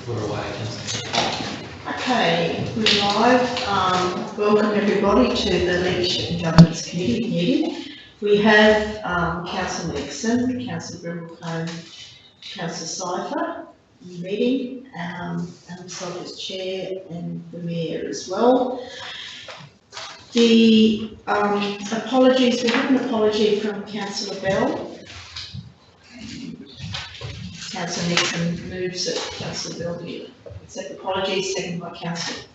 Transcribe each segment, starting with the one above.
We're away. Okay, we're live. Welcome everybody to the Leadership and Governance Committee meeting. We have Councillor Nixon, Councillor Grimmelcombe, Councillor Cypher in the meeting, and myself as Chair and the Mayor as well. The apologies, we have an apology from Councillor Bell. Councillor Nixon moves it, Councillor Bell accept apologies, second by Councillor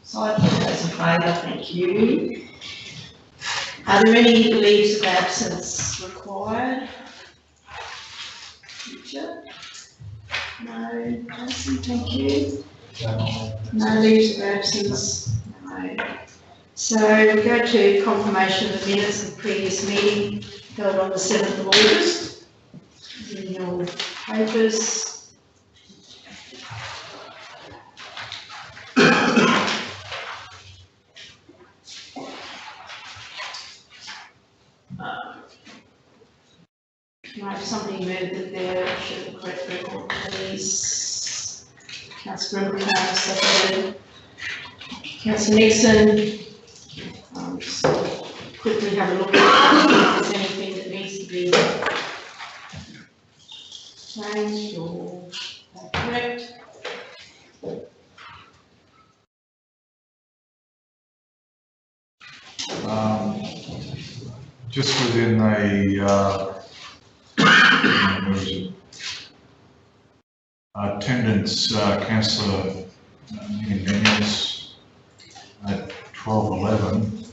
Cypher. Those in favour, thank you. Are there any leaves of absence required? Richard? No, Jason, thank you. No leaves of absence? No. So we go to confirmation of the minutes of the previous meeting held on the 7th of August. In your papers. Right, somebody moved that there should the correct record, please. Councillor Grimmelcombe, seconded. Councillor Nixon. Just quickly have a look at if there's anything that needs to be changed or correct. Just within the attendance, Councillor Daniels at 12:11.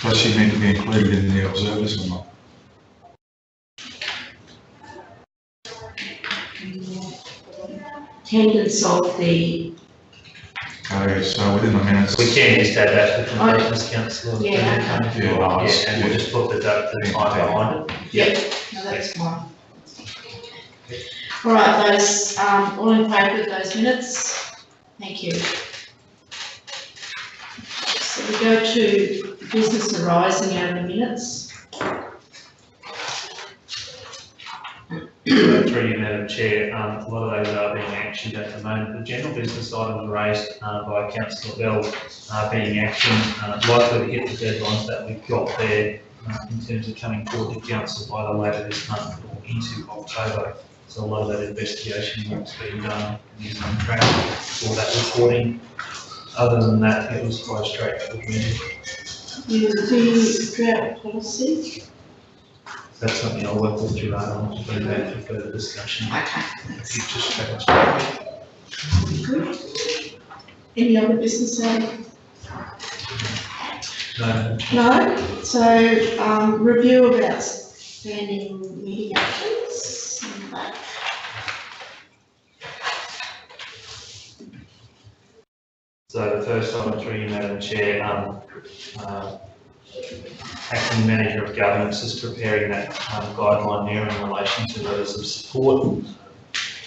Does she need to be included in the observers or not? Attendance of the. Okay, so within the minutes. We can just add that to the completeness council. Yeah, okay. And we'll just put the time behind it. Yep, no, that's fine. All right, those all in favour of those minutes? Thank you. So we go to business arising out of the minutes. Through you, Madam Chair, a lot of those are being actioned at the moment. The general business items raised by Councillor Bell are being actioned, likely to hit the deadlines that we've got there in terms of coming forward to Council either later this month or into October. So a lot of that investigation work's being done and is on track for that reporting. Other than that, it was quite a straightforward meeting. The drought policy. That's something I'll work with you on to bring back for further discussion. Okay. Future strategy. Good. Any other business items? No. No. So review of outstanding meeting actions. So the first item through you, Madam Chair, Acting Manager of Governance is preparing that guideline there in relation to letters of support.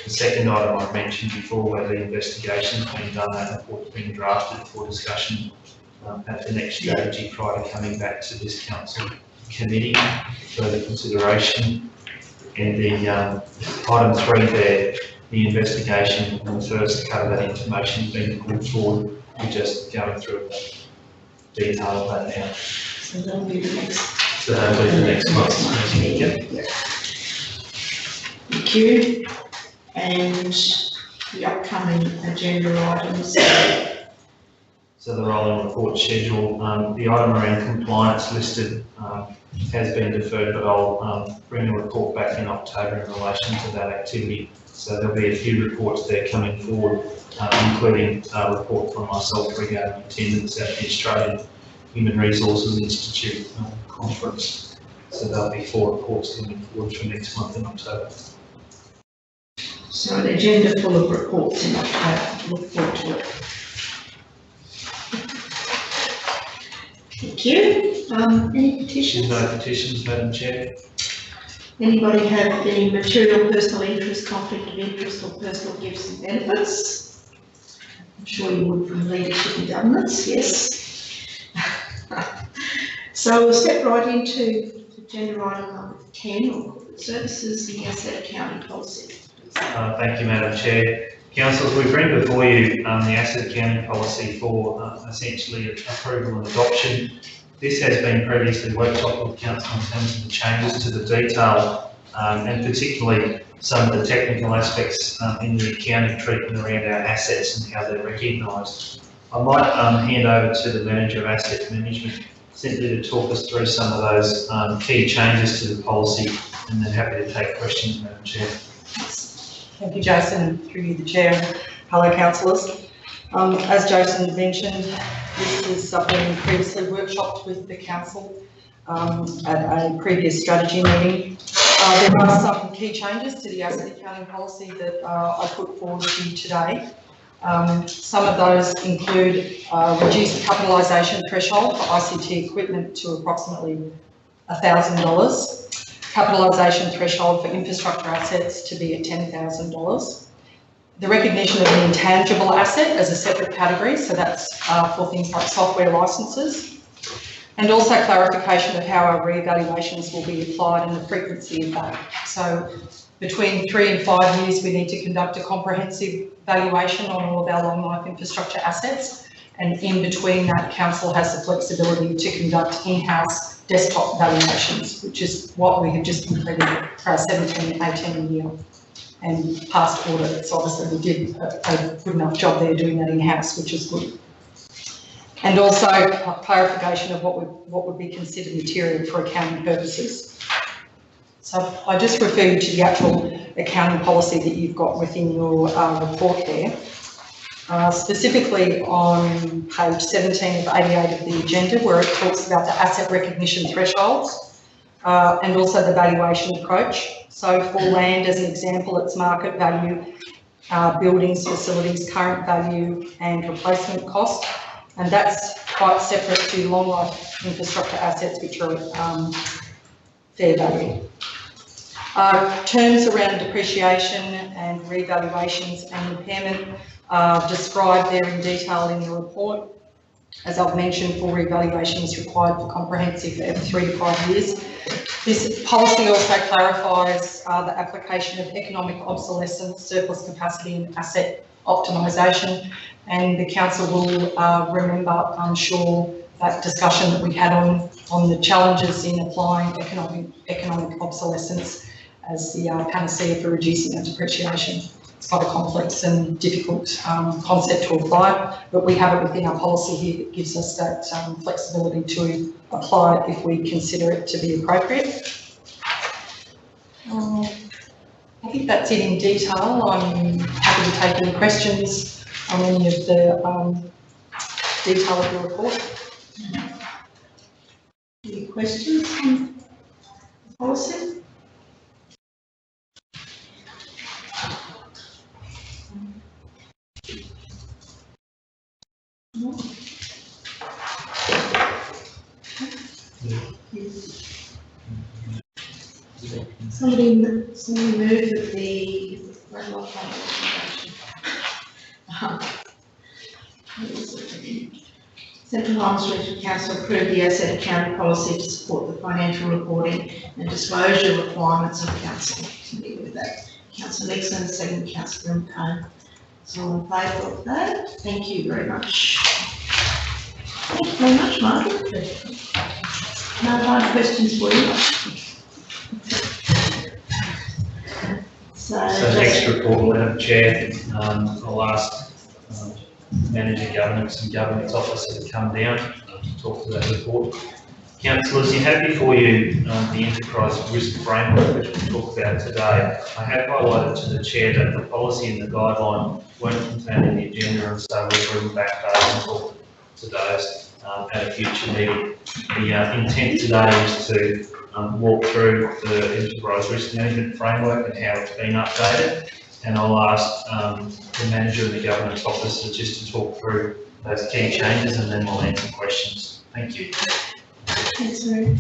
The second item I've mentioned before, where the investigation has been done, that report's been drafted for discussion at the next strategy prior to coming back to this council committee for further consideration. And the item 3 there, the investigation and the first cut of that information has been pulled forward. We're just going through the detail of that now. So that'll be the next. So that'll be the next month. Yeah. Thank you. And the upcoming agenda items. So the rolling report schedule, the item around compliance listed has been deferred, but I'll bring a report back in October in relation to that activity. So there'll be a few reports there coming forward, including a report from myself regarding attendance at the Australian Human Resources Institute conference. So there'll be 4 reports coming forward for next month in October. So an agenda full of reports in October. Look forward to it. Thank you. Any petitions? No petitions, Madam Chair. Anybody have any material personal interest, conflict of interest or personal gifts and benefits? I'm sure you would from leadership and governance, yes. So we'll step right into agenda item number 10, or corporate services, the Sept County policy. Thank you, Madam Chair. Councillors, we bring before you the asset accounting policy for essentially approval and adoption. This has been previously workshopped with Council in terms of the changes to the detail and particularly some of the technical aspects in the accounting treatment around our assets and how they're recognised. I might hand over to the Manager of Asset Management simply to talk us through some of those key changes to the policy, and then happy to take questions, Madam Chair. Thank you, Jason, through you, the Chair. Hello, councillors. As Jason mentioned, this is something previously workshopped with the council at a previous strategy meeting. There are some key changes to the asset accounting policy that I put forward to you today. Some of those include reduced capitalisation threshold for ICT equipment to approximately $1,000. Capitalisation threshold for infrastructure assets to be at $10,000. The recognition of the intangible asset as a separate category, so that's for things like software licences, and also clarification of how our re-evaluations will be applied and the frequency of that. So between 3 and 5 years, we need to conduct a comprehensive valuation on all of our long life infrastructure assets, and in between that, council has the flexibility to conduct in-house desktop valuations, which is what we have just completed for our 17-18 year and past audits. Obviously, we did a good enough job there doing that in-house, which is good. And also clarification of what would be considered material for accounting purposes. So I just refer you to the actual accounting policy that you've got within your report there. Specifically on page 17 of 88 of the agenda, where it talks about the asset recognition thresholds and also the valuation approach. So for land, as an example, it's market value, buildings, facilities, current value and replacement cost. And that's quite separate to long life infrastructure assets, which are fair value. Terms around depreciation and revaluations and impairment are described there in detail in the report. As I've mentioned, full revaluation is required for comprehensive every 3 to 5 years. This policy also clarifies the application of economic obsolescence, surplus capacity and asset optimisation, and the council will remember, I'm sure, that discussion that we had on the challenges in applying economic obsolescence as the panacea for reducing our depreciation. It's quite a complex and difficult concept to apply, but we have it within our policy here that gives us that flexibility to apply it if we consider it to be appropriate. I think that's it in detail. I'm happy to take any questions on any of the detail of the report. Any questions on the policy? No. Somebody move that the Central Highlands Regional Council approve the asset accounting policy to support the financial reporting and disclosure requirements of council. Familiar with that? Councillor Nixon, second Councillor Cone. So all in favour of that? Thank you very much. Thank you very much, Margaret. No further questions for you. So next report, Madam Chair, I'll ask Manager Governance and Governance Officer to come down to talk to that report. Councillors, you have before you the enterprise risk framework which we'll talk about today. I have highlighted to the Chair that the policy and the guideline weren't contained in the agenda, and so we'll bring back those and talk to those at a future meeting. The intent today is to walk through the enterprise risk management framework and how it's been updated, and I'll ask the Manager and the Governance Officer just to talk through those key changes, and then we'll answer questions. Thank you. Thanks, Mary.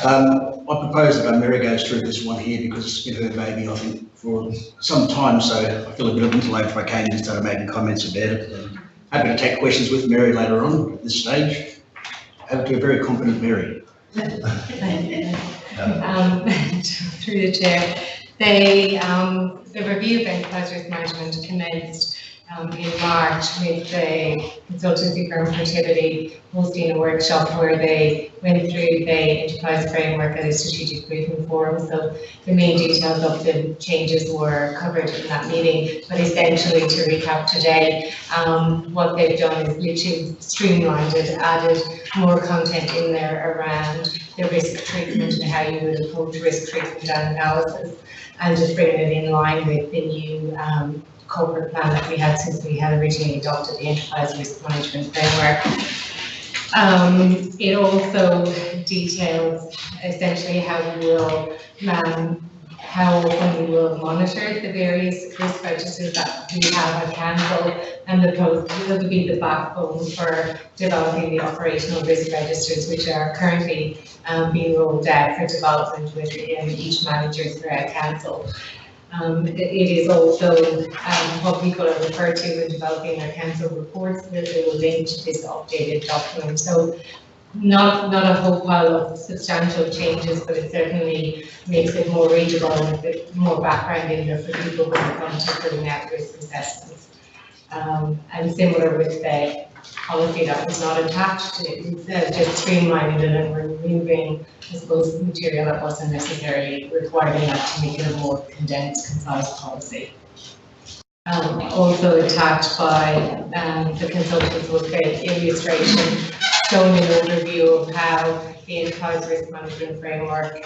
I propose that Mary goes through this one here because it's been her baby, I think, for some time, so I feel a bit of intellect if I came in and started making comments about it. Happy to take questions with Mary later on at this stage. Over to a very competent Mary. Through the Chair, the the review of enterprise risk management commenced in March with the consultancy firm Fertility hosting a workshop where they went through the enterprise framework at a strategic briefing forum. So the main details of the changes were covered in that meeting, but essentially to recap today, what they've done is literally streamlined it, added more content in there around the risk treatment and how you would approach risk treatment and analysis, and just bringing it in line with the new corporate plan that we had since we had originally adopted the enterprise risk management framework. It also details essentially how often we will monitor the various risk registers that we have at council, and will be the backbone for developing the operational risk registers, which are currently being rolled out for development within each manager throughout council. It is also what people are referred to in developing their council reports that they will link to this updated document. So not a whole pile of substantial changes, but it certainly makes it more readable and a bit more background in there for people when it comes to filling out risk assessments. And similar with the policy that was not attached, it's just streamlining it and removing, I suppose, material that wasn't necessarily required enough to make it a more condensed, concise policy. Also attached by the consultants was the illustration showing an overview of how the enterprise risk management framework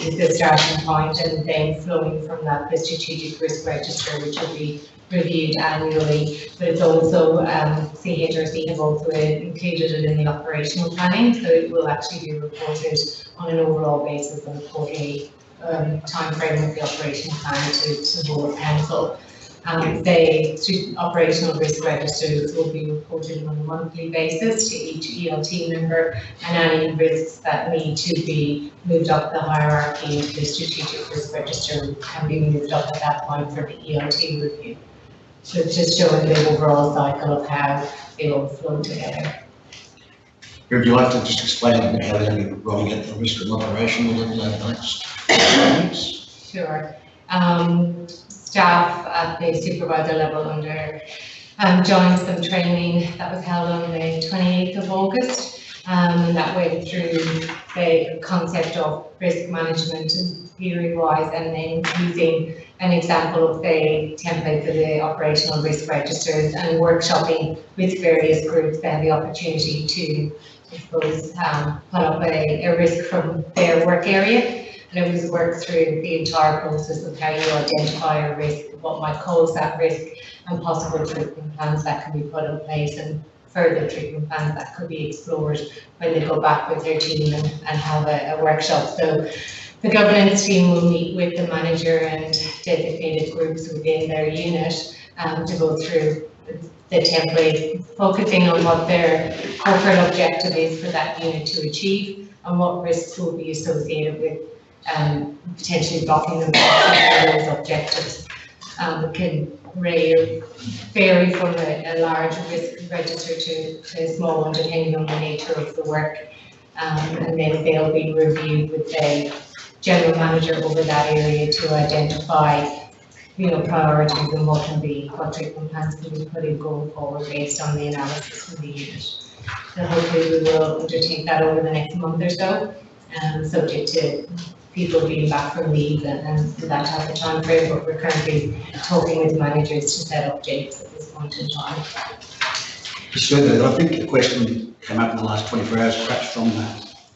is the starting point, and then flowing from that the strategic risk register, which will be reviewed annually. But it's also CHRC have also included it in the operational planning, so it will actually be reported on an overall basis on a quarterly time frame of the operational plan to the whole council. The operational risk registers will be reported on a monthly basis to each ELT member, and any risks that need to be moved up the hierarchy into the strategic risk register can be moved up at that point for the ELT review. So it's just showing the overall cycle of how they all flow together. Would you like to just explain a bit how they're going to be rolling out the risk and operational level over the next? Sure. Staff at the supervisor level under joined some training that was held on the 28th of August, and that went through the concept of risk management theory-wise, and then using an example of the template for the operational risk registers, and workshopping with various groups. They had the opportunity to, I suppose, put up a risk from their work area. And it was worked through the entire process of how you identify a risk, what might cause that risk, and possible treatment plans that can be put in place, and further treatment plans that could be explored when they go back with their team and have a workshop. So the governance team will meet with the manager and designated groups within their unit to go through the template, focusing on what their corporate objective is for that unit to achieve, and what risks will be associated with potentially blocking them from those objectives. It can vary from a large risk register to a small one, depending on the nature of the work, and then they'll be reviewed with the general manager over that area to identify, priorities and what treatment plans can be put in going forward based on the analysis from the unit. So hopefully we will undertake that over the next month or so, subject to people being back from leave and that type of time frame, but we're currently talking with managers to set up dates at this point in time. Just further, I think the question came up in the last 24 hours, perhaps from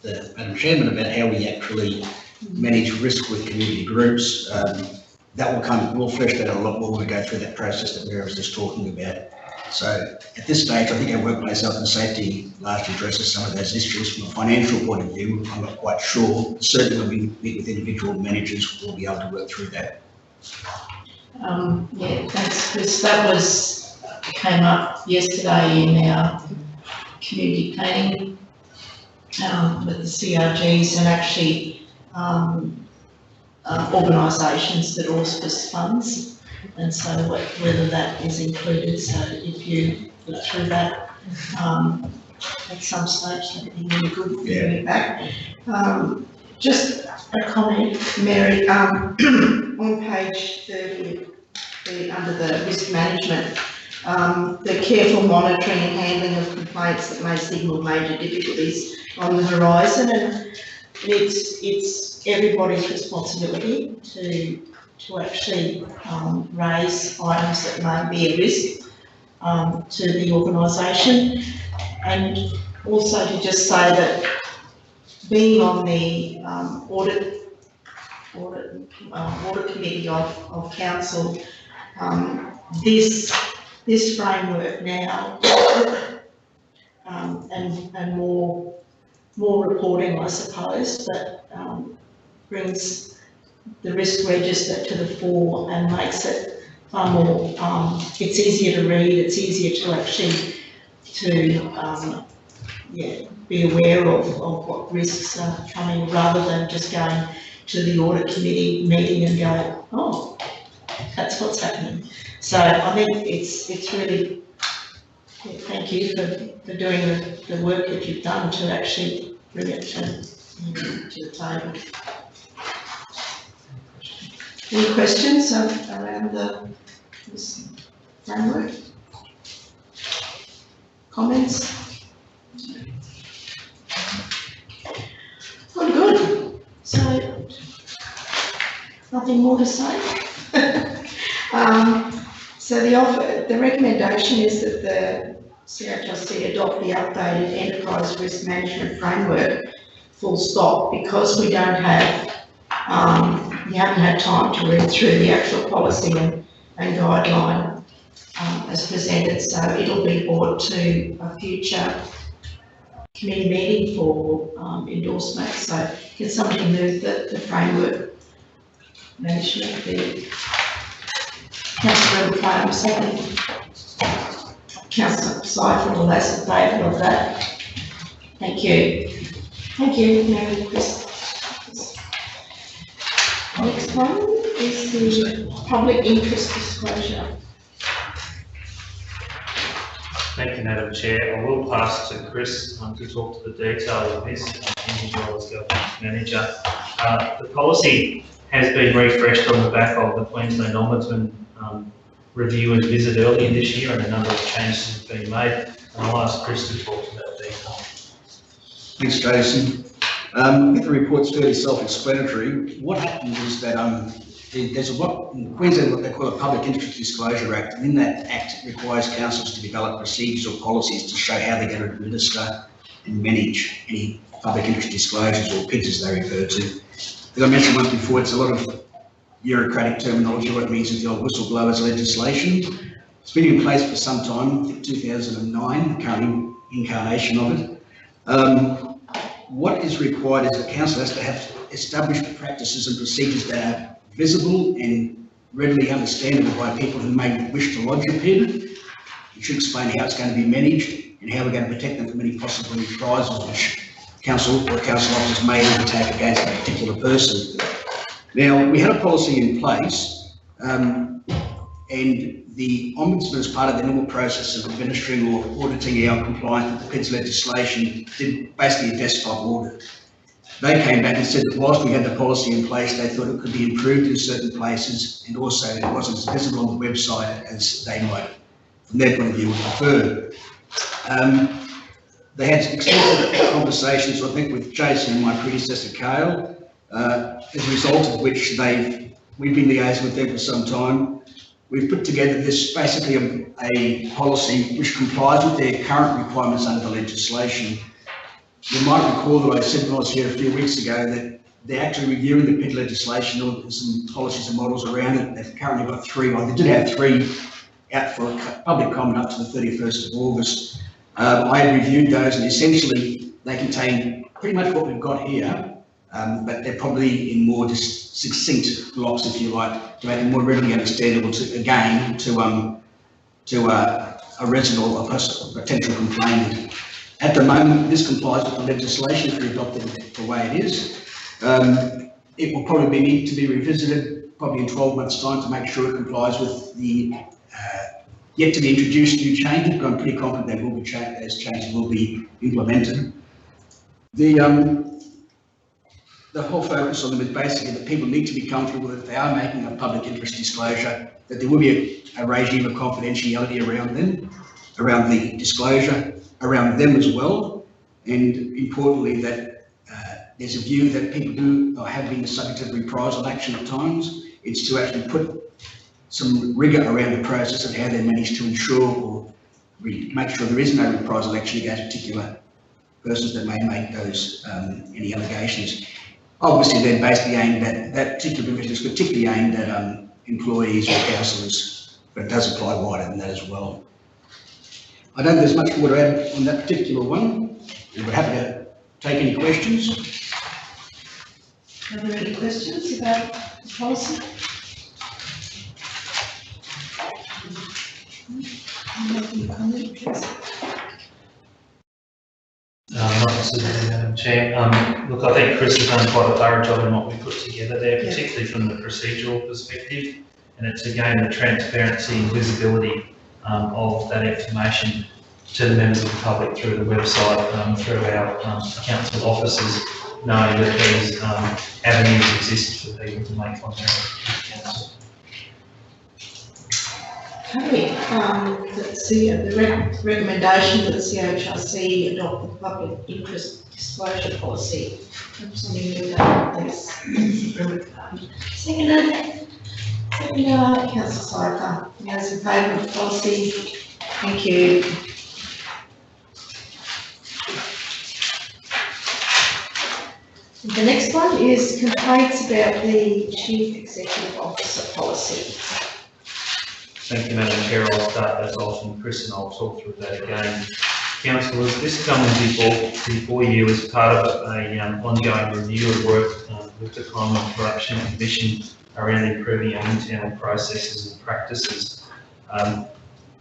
the Madam Chairman, about how we actually manage risk with community groups. That we'll flesh that out a lot more when we go through that process that Mary was just talking about. So at this stage, I think our workplace health and safety largely addresses some of those issues. From a financial point of view, I'm not quite sure. Certainly when we meet with individual managers, we'll be able to work through that. Yeah, thanks, Chris. That came up yesterday in our community planning with the CRGs, and actually organisations that auspice funds. And so whether that is included, so if you look through that at some stage, that'd be really good for you back. Just a comment, Mary, on page 30, under the risk management, the careful monitoring and handling of complaints that may signal major difficulties on the horizon, and it's everybody's responsibility to actually raise items that may be a risk to the organisation, and also to just say that being on the audit committee of council, this framework now and more reporting, I suppose, that brings the risk register to the fore and makes it far more, it's easier to read, it's easier to actually be aware of what risks are coming, rather than just going to the audit committee meeting and go, oh, that's what's happening. So I think it's really, thank you for doing the work that you've done to actually bring it to the table. Any questions around this framework? Comments? Oh, good. So, nothing more to say. So the recommendation is that the CHRC adopt the updated enterprise risk management framework, full stop, because we don't have, you haven't had time to read through the actual policy and guideline as presented, so it'll be brought to a future committee meeting for endorsement. So can somebody move the framework management there? Councillor Clay, second. Councillor Seifert, all those in favour of that? Thank you. Thank you, Mary Chris. Next one is the public interest disclosure. Thank you, Madam Chair. I will pass to Chris to talk to the detail of this, as well as Governance Manager. The policy has been refreshed on the back of the Queensland Ombudsman review and visit earlier this year, and a number of changes have been made. And I'll ask Chris to talk to that detail. Thanks, Jason. If the report's fairly self-explanatory, what happened was that there's in Queensland what they call a Public Interest Disclosure Act, and in that act it requires councils to develop procedures or policies to show how they're going to administer and manage any public interest disclosures, or PIDs as they refer to. As I mentioned once before, it's a lot of bureaucratic terminology. What it means is the old whistleblowers legislation. It's been in place for some time, I think 2009, the current incarnation of it. What is required is the council has to have established practices and procedures that are visible and readily understandable by people who may wish to lodge a PID. It should explain how it's going to be managed and how we're going to protect them from any possible reprisals which council or council officers may undertake against a particular person. Now, we had a policy in place, and the Ombudsman, as part of the normal process of administering or auditing our compliance with the PIDs legislation, did basically a desktop audit. They came back and said that whilst we had the policy in place, they thought it could be improved in certain places, and also it wasn't as visible on the website as they might, from their point of view, would prefer. They had extensive conversations, I think, with Jason and my predecessor, Cale, as a result of which we've been liaising with them for some time. We've put together this basically a policy which complies with their current requirements under the legislation. You might recall that I said when I was here a few weeks ago that they're actually reviewing the PID legislation, or some policies and models around it. They've currently got 3, well, they did have 3 out for public comment up to the 31st of August. I have reviewed those, and essentially they contain pretty much what we've got here, but they're probably in more just succinct blocks, if you like, to make it more readily understandable to a resident or a potential complainant. At the moment, this complies with the legislation if we adopt it the way it is. It will probably need to be revisited probably in 12 months' time to make sure it complies with the yet to be introduced new changes, but I'm pretty confident there will be those changes will be implemented. the whole focus on them is basically that people need to be comfortable that if they are making a public interest disclosure, that there will be a regime of confidentiality around them, around the disclosure, around them as well, and importantly that there's a view that people do or have been subject to reprisal action at times. It's to actually put some rigour around the process of how they manage to ensure or make sure there is no reprisal action against particular persons that may make those any allegations. Obviously, they're basically aimed at that particular provision is particularly aimed at employees or councillors, but it does apply wider than that as well. I don't think there's much more to add on that particular one, and we're happy to take any questions. Are there any questions about the policy? Making a comment, please. Not necessarily, Madam Chair. Look, I think Chris has done quite a thorough job in what we put together there, particularly from the procedural perspective. And it's again the transparency and visibility of that information to the members of the public through the website, through our council offices, knowing that these avenues exist for people to make contact with the council. Okay, let's see, the recommendation that the CHRC adopt the public interest disclosure policy. Representing please. Seconded, Councillor Sypher. Those in favour of the policy? Thank you. The next one is complaints about the Chief Executive Officer policy. Thank you, Madam Chair. I'll start as often, Chris, and I'll talk through that again. Councillors, this comes before you as part of an ongoing review of work with the Crime and Corruption Commission around improving our internal processes and practices.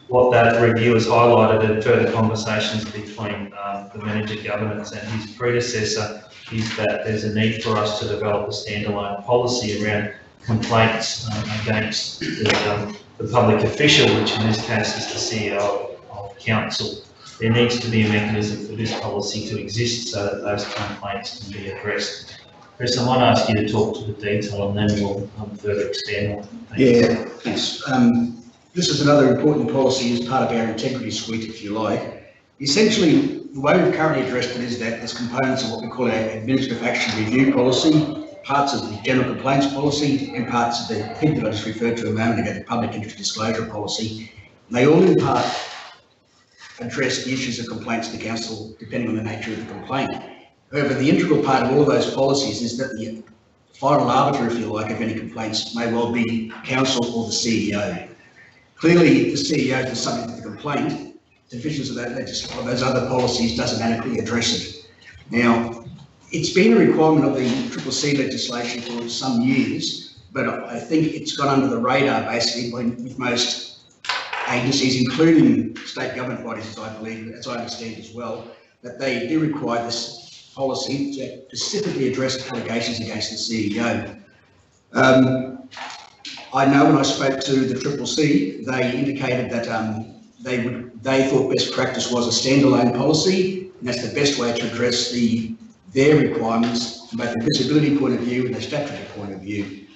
What that review has highlighted in further conversations between the Manager Governance and his predecessor is that there's a need for us to develop a standalone policy around complaints against the public official, which in this case is the CEO of council. There needs to be a mechanism for this policy to exist so that those complaints can be addressed. Chris, I might ask you to talk to the detail and then we'll further expand on it. Thanks. This is another important policy as part of our integrity suite, if you like. Essentially, the way we've currently addressed it is that there's components of what we call our administrative action review policy, parts of the general complaints policy, and parts of the PID that I just referred to a moment ago, the public interest disclosure policy. And they all in part address the issues of complaints to the council, depending on the nature of the complaint. However, the integral part of all of those policies is that the final arbiter, if you like, of any complaints may well be council or the CEO. Clearly, if the CEO is the subject of the complaint, deficiencies of those other policies doesn't adequately address it. Now, it's been a requirement of the CCC legislation for some years, but I think it's gone under the radar basically with most agencies, including state government bodies, as I believe, as I understand as well, that they do require this policy to specifically address allegations against the CEO. I know when I spoke to the CCC, they indicated that they thought best practice was a standalone policy, and that's the best way to address their requirements from both a visibility point of view and a statutory point of view.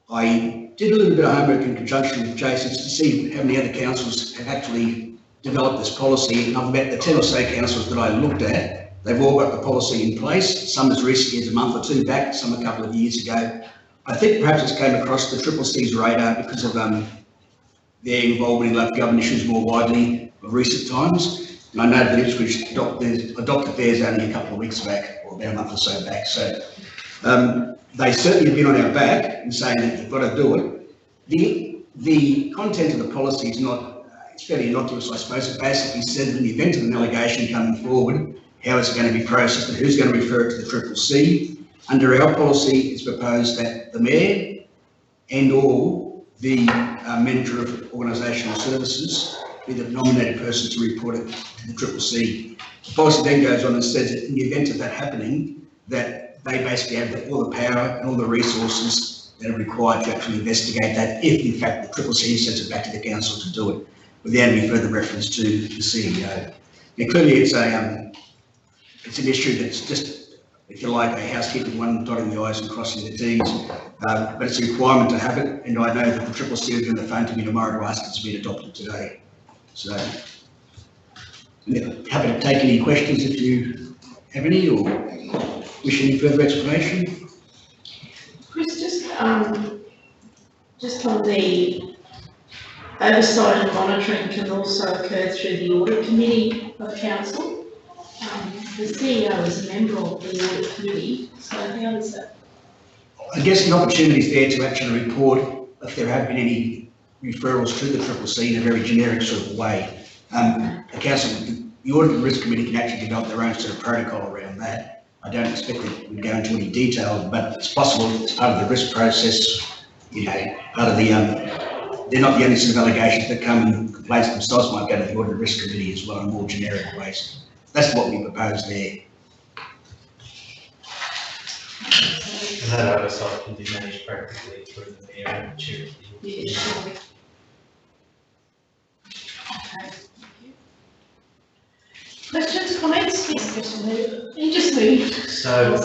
I did a little bit of homework in conjunction with Jason to see how many other councils have actually developed this policy, and I've met the 10 or so councils that I looked at. They've all got the policy in place, some as recently as a month or two back, some a couple of years ago. I think perhaps it's came across the CCC's radar because of their involvement in local government issues more widely of recent times. And I know that Ipswich adopted theirs only a couple of weeks back, or about a month or so back. So they certainly have been on our back in saying that you've got to do it. The content of the policy is not, it's fairly innocuous, I suppose. It basically says in the event of an allegation coming forward, how it's going to be processed and who's going to refer it to the CCC. Under our policy, it's proposed that the Mayor and or the Manager of Organisational Services be the nominated person to report it to the CCC. The policy then goes on and says that in the event of that happening, that they basically have all the power and all the resources that are required to actually investigate that if in fact the CCC sends it back to the council to do it, without any further reference to the CEO. Now clearly it's an issue that's just if you like, a housekeeping one, dotting the i's and crossing the t's. But it's a requirement to have it, and I know that the Triple C will be on the phone to me tomorrow to ask it to be adopted today. So, happy to take any questions if you have any, or wish any further explanation. Chris, just on the oversight and monitoring can also occur through the audit committee of council. The CEO is a member of the audit committee, so how does that? I guess the opportunity is there to actually report if there have been any referrals to the Triple C in a very generic sort of way. The council, the audit and risk committee can actually develop their own sort of protocol around that. I don't expect that we'd go into any detail, but it's possible it's part of the risk process, part of the, they're not the only sort of allegations that come, and complaints themselves might go to the audit and risk committee as well in more generic ways. That's what we propose there. And that oversight can be managed practically through the mayor and chair. Yeah, sure. Okay. Questions, comments? Yes, question. You just moved. So,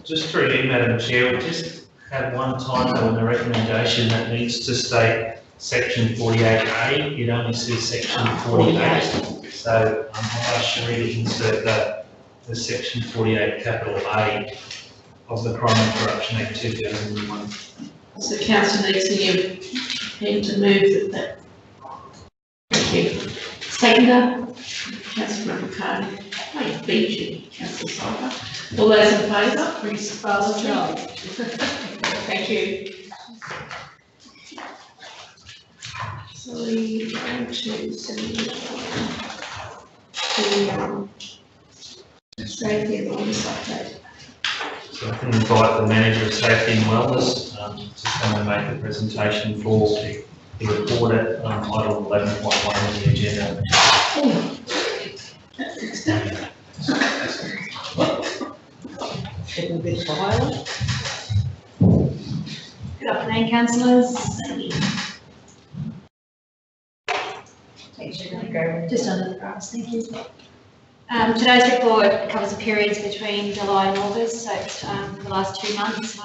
just through you, Madam Chair, we just have one typo in the recommendation that needs to state section 48A. It only says section 48. So, I'll ask Sheree to insert the section 48 capital A of the Crime and Corruption Act 2001. So council needs to move that. Thank you. Seconder, councillor Carney. I beat you, councillor Cypher. All those in favour? Chris Farlow. Thank you. So we go to the safety and wellness update. So I can invite the Manager of Safety and Wellness to come and make a presentation for the report at item 11.1 on the agenda. Getting a bit violent. Good afternoon, councillors. Just under the grass, thank you. Today's report covers the periods between July and August, so it's the last 2 months,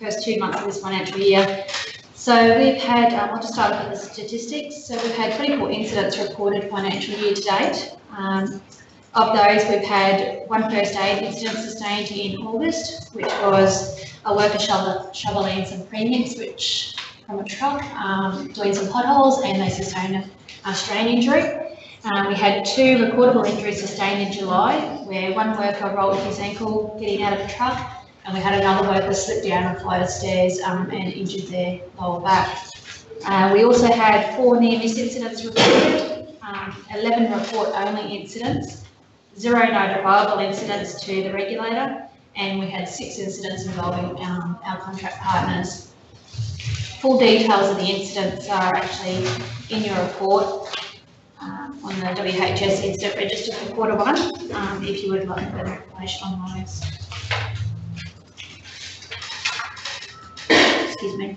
first 2 months of this financial year. So we've had, I'll just start with the statistics. So we've had 24 incidents reported financial year to date. Of those, we've had 1 first aid incident sustained in August, which was a worker shoveling some premium switch from a truck, doing some potholes, and they sustained a strain injury. We had 2 recordable injuries sustained in July, where 1 worker rolled his ankle getting out of the truck, and we had another worker slip down a flight of stairs and injured their lower back. We also had 4 near-miss incidents reported, 11 report-only incidents, 0 notifiable incidents to the regulator, and we had 6 incidents involving our contract partners. Full details of the incidents are actually in your report on the WHS incident register for Q1, if you would like further information on those. Excuse me.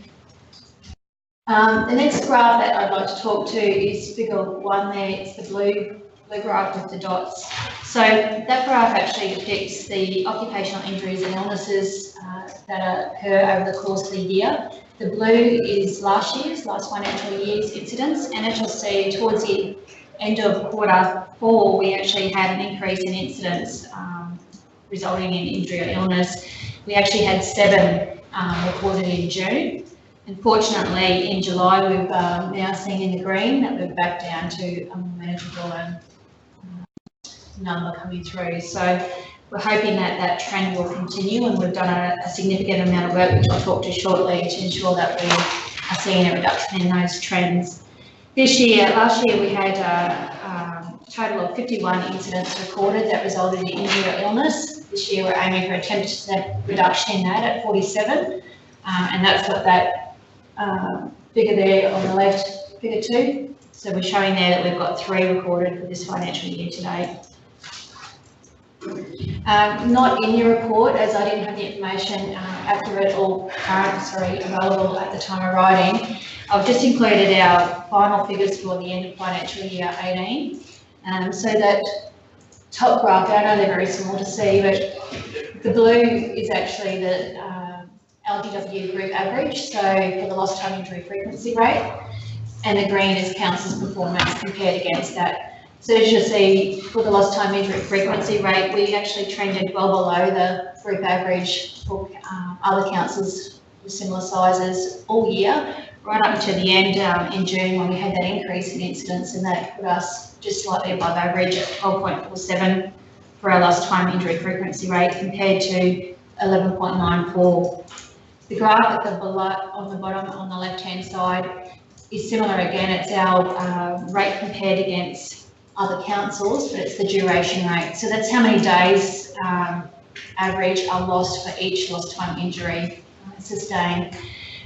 The next graph that I'd like to talk to is figure 1 there. It's the blue graph with the dots. So that graph actually depicts the occupational injuries and illnesses that occur over the course of the year. The blue is last financial year's incidents, and as you'll see towards the end of Q4, we actually had an increase in incidents resulting in injury or illness. We actually had 7 reported in June. Unfortunately, in July, we've now seen in the green that we're back down to a more manageable number coming through. So we're hoping that that trend will continue, and we've done a significant amount of work, which I'll talk to shortly, to ensure that we are seeing a reduction in those trends. Last year we had a total of 51 incidents recorded that resulted in injury or illness. This year we're aiming for a 10% reduction in that at 47, and that's what that figure there on the left, figure 2. So we're showing there that we've got 3 recorded for this financial year to date. Not in your report, as I didn't have the information accurate or available at the time of writing. I've just included our final figures for the end of financial year 18. So that top graph, I know they're very small to see, but The blue is actually the LGW group average, so for the lost time injury frequency rate, and the green is council's performance compared against that. So as you'll see, for the lost time injury frequency rate, we actually trended well below the group average for other councils with similar sizes all year, right up to the end in June when we had that increase in incidents, and that put us just slightly above average at 12.47 for our lost time injury frequency rate compared to 11.94. The graph at the on the bottom on the left-hand side is similar again. It's our rate compared against other councils, but it's the duration rate. So that's how many days average are lost for each lost time injury sustained.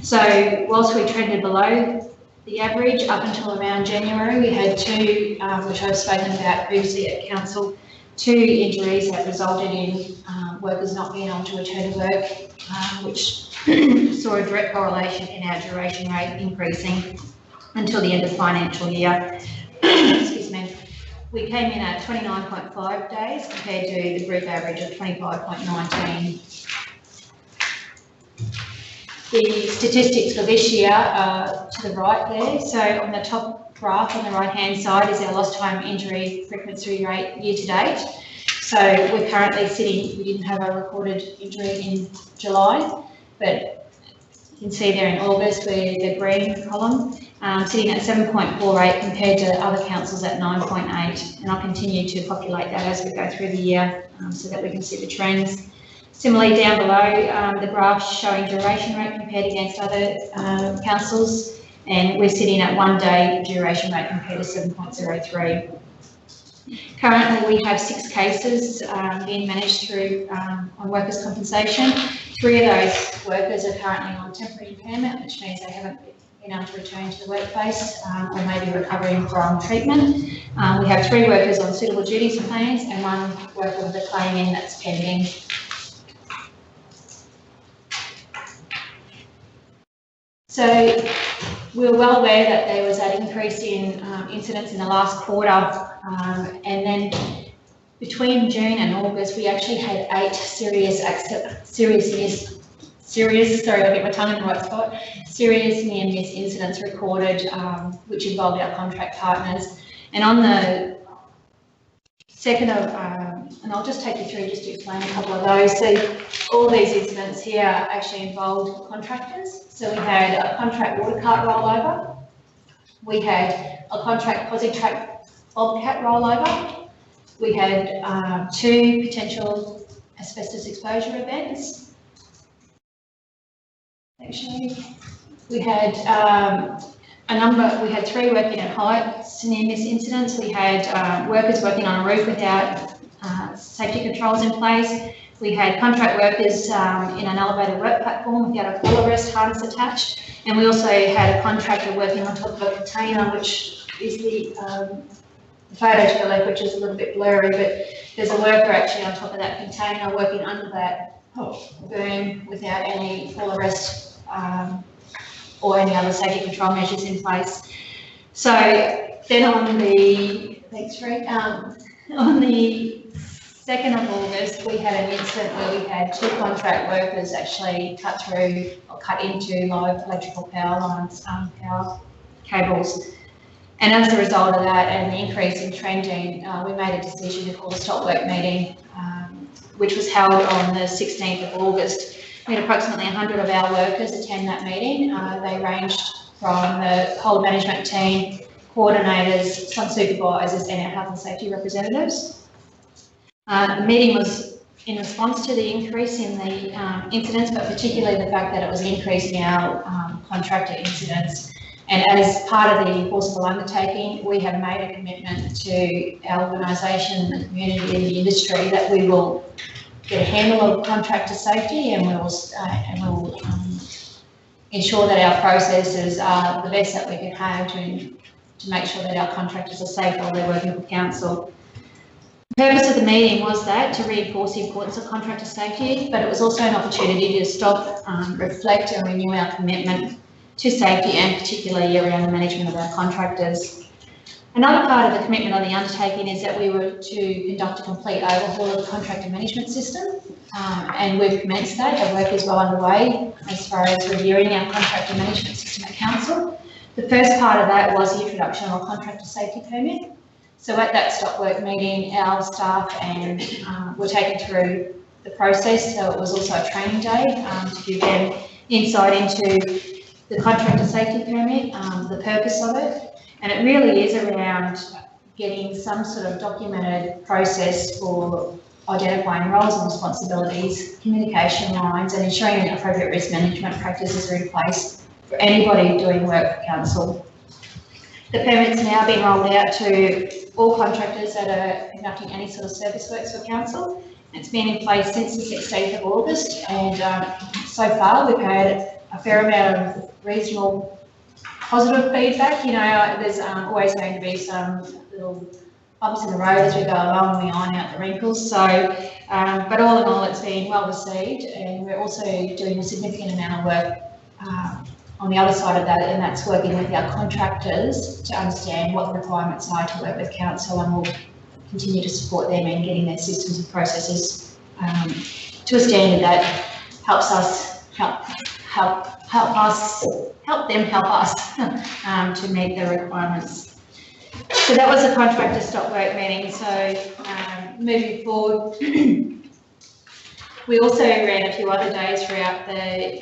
So whilst we trended below the average up until around January, we had two, which I've spoken about previously at council, 2 injuries that resulted in workers not being able to return to work, which saw a direct correlation in our duration rate increasing until the end of the financial year. Excuse me. We came in at 29.5 days compared to the group average of 25.19. The statistics for this year are to the right there. So on the top graph on the right hand side is our lost time injury frequency rate year to date. So we're currently sitting, we didn't have a recorded injury in July, but you can see there in August we're the green column, sitting at 7.48 compared to other councils at 9.8, and I'll continue to populate that as we go through the year so that we can see the trends. Similarly, down below, the graph showing duration rate compared against other councils, and we're sitting at 1 day duration rate compared to 7.03. Currently, we have 6 cases being managed through on workers' compensation. 3 of those workers are currently on temporary impairment, which means they haven't been able to return to the workplace or maybe recovering from treatment. We have 3 workers on suitable duties plans and 1 worker with a claim in that's pending. So we were well aware that there was that increase in incidents in the last quarter, and then between June and August, we actually had 8 serious near miss incidents recorded, which involved our contract partners. And on the 2nd of, and I'll just take you through just to explain a couple of those. So all these incidents here actually involved contractors. So we had a contract water cart rollover, we had a contract Positrack bobcat rollover, we had 2 potential asbestos exposure events. Actually, we had we had 3 working at height near miss incidents. We had workers working on a roof without safety controls in place. We had contract workers in an elevated work platform without a fall arrest harness attached. And we also had a contractor working on top of a container, which is the photo to the left, which is a little bit blurry, but there's a worker actually on top of that container working under that boom without any fall arrest or any other safety control measures in place. So then on the, thanks Rick, on the 2nd of August, we had an incident where we had 2 contract workers actually cut through or cut into live electrical power lines, power cables. And as a result of that and the increase in trending, we made a decision to call a stop work meeting, which was held on the 16th of August. We had approximately 100 of our workers attend that meeting. They ranged from the whole management team, coordinators, some supervisors and our health and safety representatives. The meeting was in response to the increase in the incidents, but particularly the fact that it was an increase in our contractor incidents. And as part of the enforceable undertaking, we have made a commitment to our organisation, the community and the industry that we will get a handle of contractor safety and we will ensure that our processes are the best that we can have to make sure that our contractors are safe while they're working for council. The purpose of the meeting was that to reinforce the importance of contractor safety, but it was also an opportunity to stop, reflect and renew our commitment to safety and particularly around the management of our contractors. Another part of the commitment of the undertaking is that we were to conduct a complete overhaul of the contractor management system. and we've commenced that. The work is well underway as far as reviewing our contractor management system at council. The first part of that was the introduction of a contractor safety permit. So at that stop work meeting, our staff and were taken through the process. So it was also a training day to give them insight into the contractor safety permit, the purpose of it, and it really is around getting some sort of documented process for identifying roles and responsibilities, communication lines, and ensuring appropriate risk management practices are in place for anybody doing work for council. The permit's now been rolled out to all contractors that are conducting any sort of service works for council. It's been in place since the 16th of August, and so far we've had a fair amount of reasonable positive feedback. You know, there's always going to be some little bumps in the road as we go along, we iron out the wrinkles. So, but all in all, it's been well received, and we're also doing a significant amount of work on the other side of that, and that's working with our contractors to understand what the requirements are to work with council, and we'll continue to support them in getting their systems and processes to a standard that helps us help them help us to meet the requirements. So that was a contractor stop work meeting. So moving forward, we also ran a few other days throughout the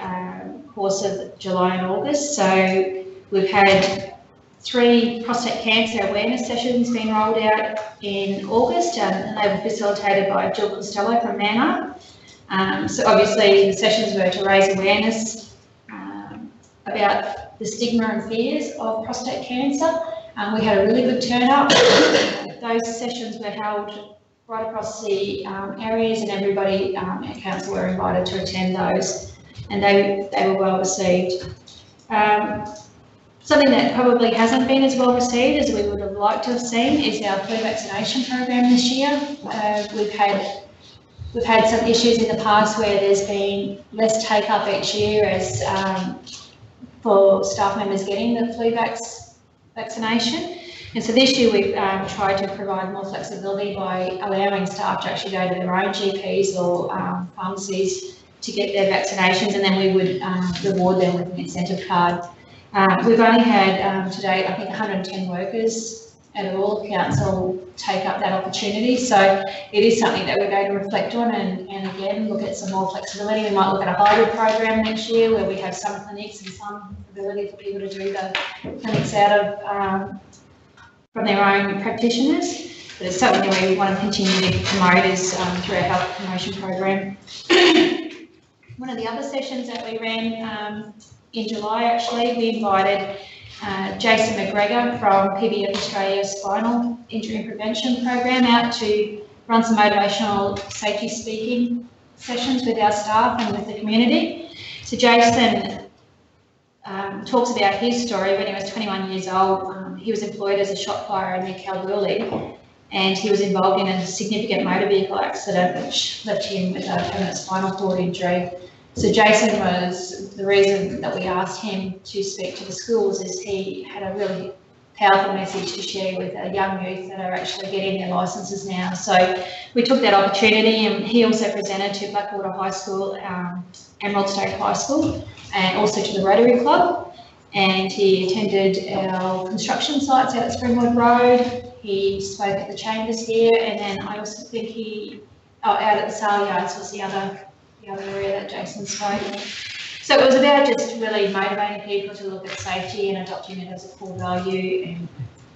course of July and August. So we've had 3 prostate cancer awareness sessions being rolled out in August, and they were facilitated by Jill Costello from Manor. So obviously the sessions were to raise awareness about the stigma and fears of prostate cancer. We had a really good turnout. Those sessions were held right across the areas, and everybody at council were invited to attend those, and they were well received. Something that probably hasn't been as well received as we would have liked to have seen is our flu vaccination program this year. We've had some issues in the past where there's been less take up each year as for staff members getting the flu vaccination. And so this year we've tried to provide more flexibility by allowing staff to actually go to their own GPs or pharmacies to get their vaccinations, and then we would reward them with an incentive card. We've only had to date, I think, 110 workers at all council take up that opportunity. So it is something that we're going to reflect on and again look at some more flexibility. We might look at a hybrid program next year where we have some clinics and some ability for people to do the clinics out of from their own practitioners. But it's something that we want to continue to promote is through our health promotion program. One of the other sessions that we ran in July, actually, we invited Jason McGregor from PBF Australia's Spinal Injury Prevention Program out to run some motivational safety speaking sessions with our staff and with the community. So Jason talks about his story. When he was 21 years old, he was employed as a shop firer near Kalgoorlie, and he was involved in a significant motor vehicle accident which left him with a permanent spinal cord injury. So Jason was the reason that we asked him to speak to the schools, is he had a really powerful message to share with a young youth that are actually getting their licences now. So we took that opportunity, and he also presented to Blackwater High School, Emerald State High School, and also to the Rotary Club. And he attended our construction sites out at Springwood Road. He spoke at the chambers here, and then I also think out at the sale yards was the other area that Jason spoke. So it was about just really motivating people to look at safety and adopting it as a core value, and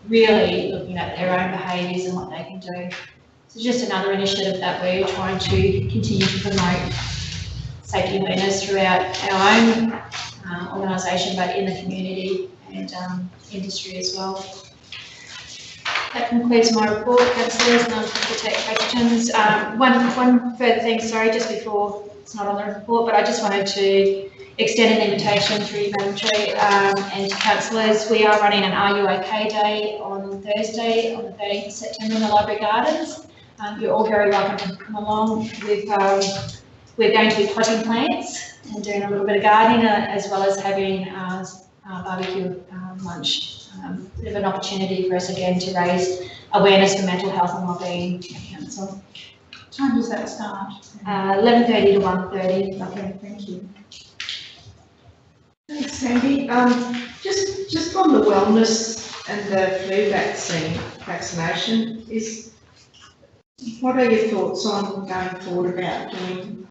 really looking at their own behaviours and what they can do. So just another initiative that we're trying to continue to promote safety awareness throughout our own organisation, but in the community and industry as well. That concludes my report, councillors, and I'm happy to take questions. One further thing, sorry, just before, it's not on the report, but I just wanted to extend an invitation through you, Madam Chair, and to councillors. We are running an Are You OK Day on Thursday, on the 13th of September in the Library Gardens. You're all very welcome to come along. We're going to be potting plants and doing a little bit of gardening, as well as having barbecue lunch. Bit of an opportunity for us again to raise awareness for mental health and wellbeing at council. time does that start? 11:30 to 1:30. Okay, thank you. Thanks, Sandy. Just on the wellness and the flu vaccination, what are your thoughts on going forward about doing,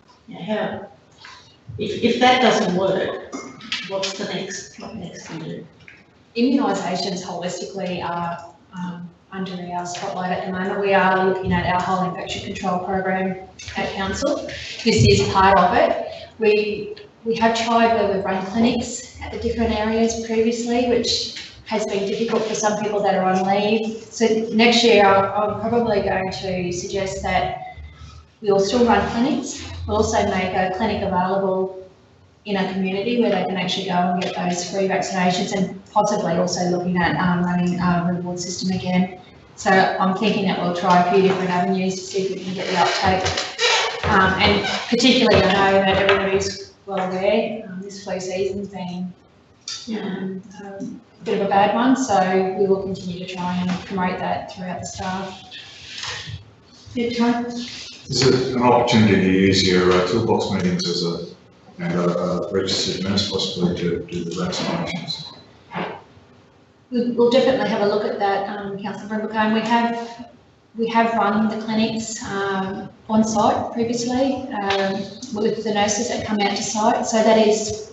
how, if that doesn't work, what next to do? Immunisations holistically are under our spotlight at the moment. We are looking at our whole infection control program at council. This is part of it. We have tried where we've run clinics at the different areas previously, which has been difficult for some people that are on leave. So next year, I'm probably going to suggest that we'll still run clinics. We'll also make a clinic available in a community where they can actually go and get those free vaccinations, and possibly also looking at running a reward system again. So I'm thinking that we'll try a few different avenues to see if we can get the uptake. And particularly, I know that everybody's well aware, this flu season's been a bit of a bad one, so we will continue to try and promote that throughout the staff. Is it an opportunity to use your toolbox meetings as a registered nurse possibly to do the vaccinations? We'll definitely have a look at that, Councillor Brimblecombe. We have run the clinics on site previously with the nurses that come out to site. So that is,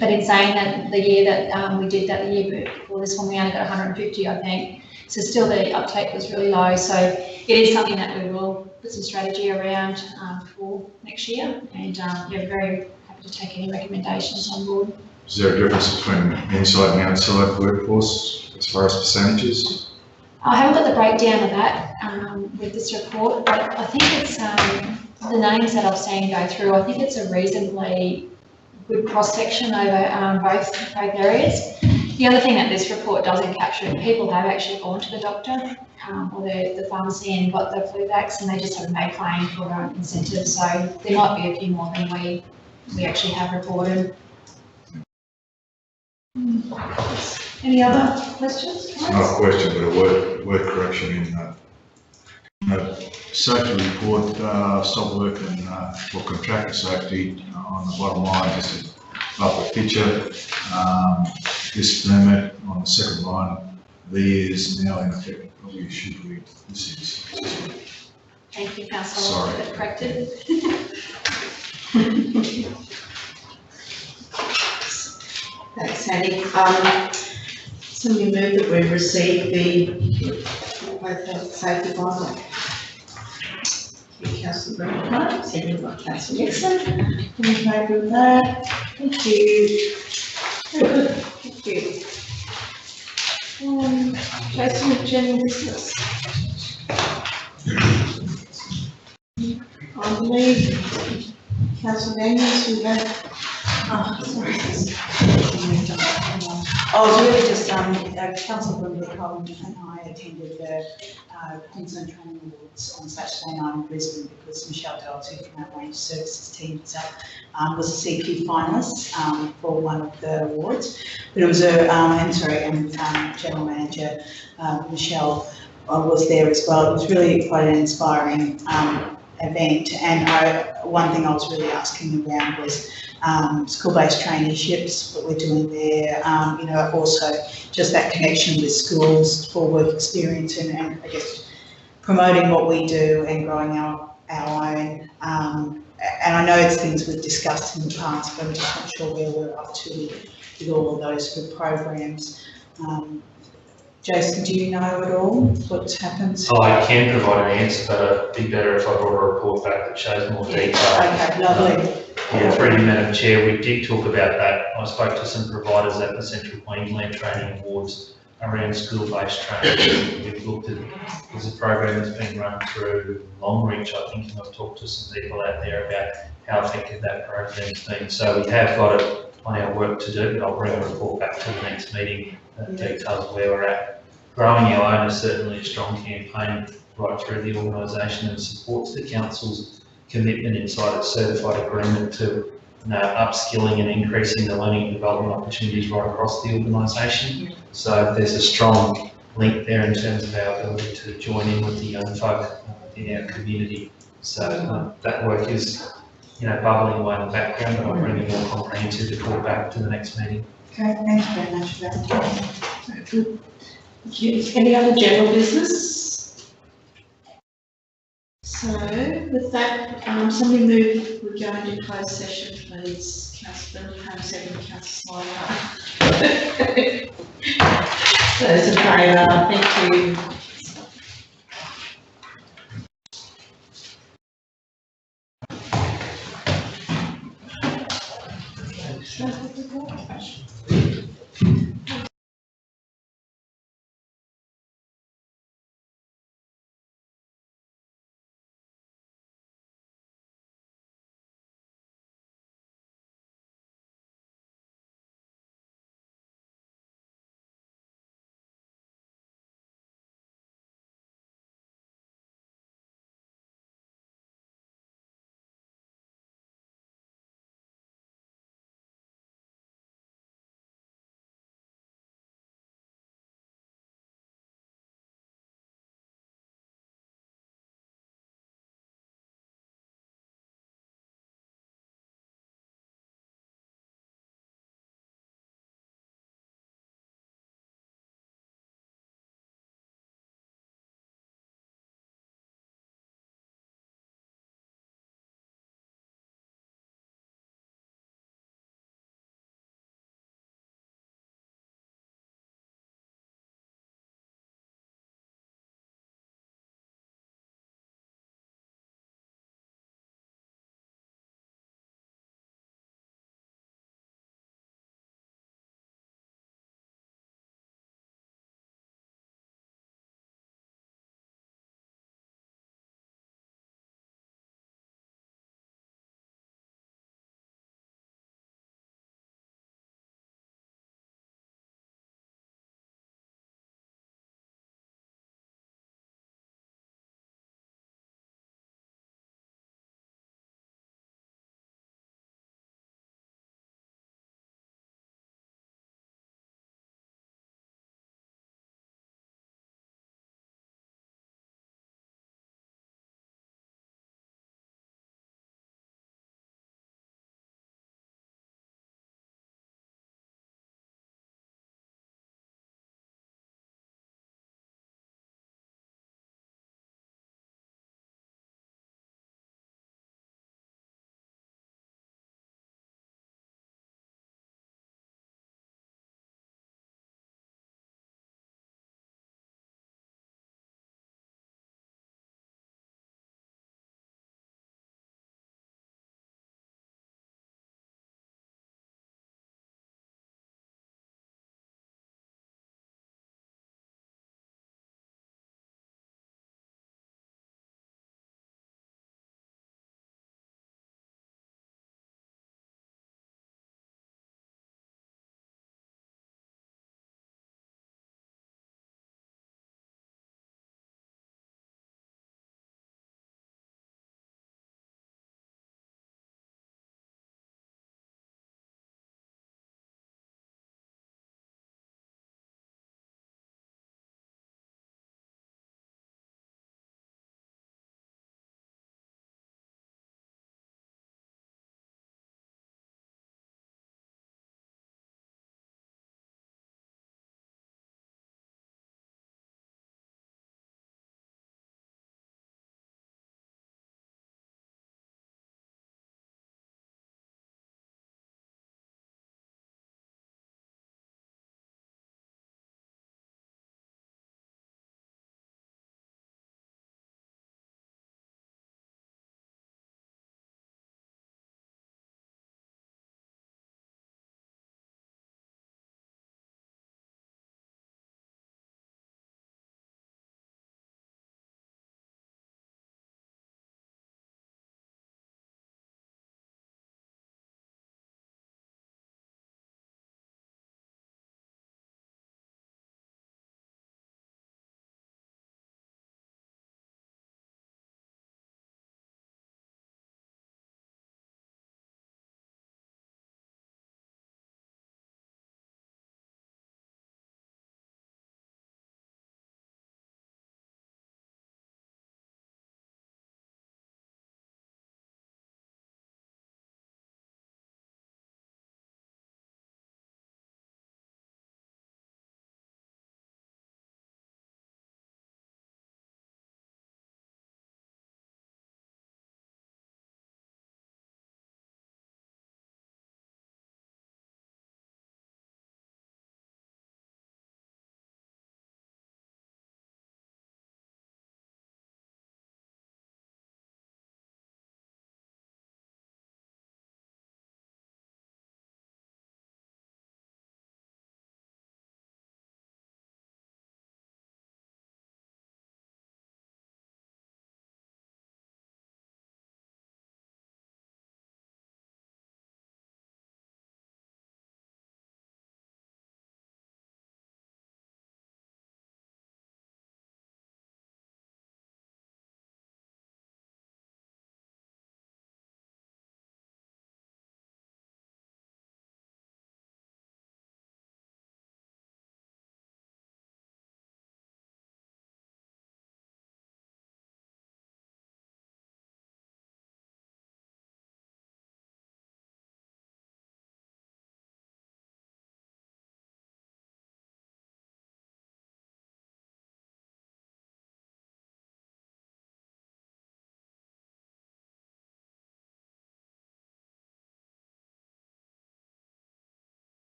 but in saying that, the year that we did that, the year before this one, we only got 150, I think. So still the uptake was really low. So it is something that we will put some strategy around for next year. And yeah, very happy to take any recommendations on board. Is there a difference between inside and outside workforce as far as percentages? I haven't got the breakdown of that with this report, but I think it's the names that I've seen go through. I think it's a reasonably good cross section over both areas. The other thing that this report doesn't capture, people have actually gone to the doctor or the pharmacy and got the flu vax, and they just haven't made claim for incentives. So there might be a few more than we actually have reported. Any other questions? It's not a question, but a word correction in safety report, stop work and for contractor safety on the bottom line, just above the picture. This permit on the second line, the is now in effect. Probably should read this is. Thank you, Councillor. Sorry. That corrected. Thanks, Sandy. So we move that we receive the both health safety bylaw. Councillor Brimblecombe, seconded by Councillor Nixon. In favour of that? Thank you. Very good. Thank you. Jason, general business. I believe Councillor Daniels, you have. Oh, it's really just, Councillor Brimblecombe and I attended the Queensland Training Awards on Saturday night in Brisbane because Michelle Dalton from our Range Services team was a CQ finalist for one of the awards. But it was and General Manager Michelle was there as well. It was really quite an inspiring event, and one thing I was really asking around was school-based traineeships, what we're doing there, also just that connection with schools for work experience and I guess promoting what we do and growing our own. And I know it's things we've discussed in the past, but I'm just not sure where we're up to with all of those good programs. Jason, do you know at all what's happened? Oh, I can provide an answer, but it'd be better if I brought a report back that shows more detail. Okay, lovely. Yeah, through you, Madam Chair, we did talk about that. I spoke to some providers at the Central Queensland Training Awards around school-based training. We've looked at, there's a program that's been run through Longreach, I think, and I've talked to some people out there about how effective that program's been. So we have got it on our work to do, but I'll bring a report back to the next meeting that details where we're at. Growing our own is certainly a strong campaign right through the organisation and supports the council's commitment inside its certified agreement to upskilling and increasing the learning and development opportunities right across the organisation. So there's a strong link there in terms of our ability to join in with the young folk in our community. So that work is, bubbling away in the background, but I'll bring a more comprehensive report back to the next meeting. Okay, thank you very much for that. Good. Thank you. Any other general business? So with that, somebody move, we go into closed session, please. Councillor Bill, second, Councillor Snyder. Those in favour, thank you.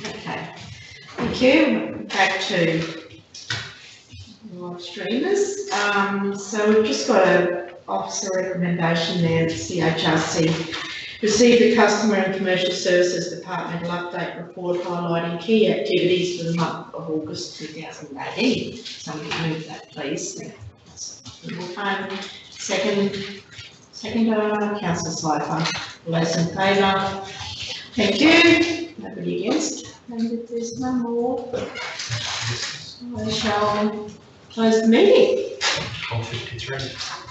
Okay, thank you. Back to live streamers. So we've just got a officer recommendation there, the CHRC received the Customer and Commercial Services Departmental Update Report highlighting key activities for the month of August 2018. Somebody move that, please. Seconder, Councillor Slifer. All those in favour? Thank you. Nobody against? And if there's no more, I shall close the meeting. 12:53.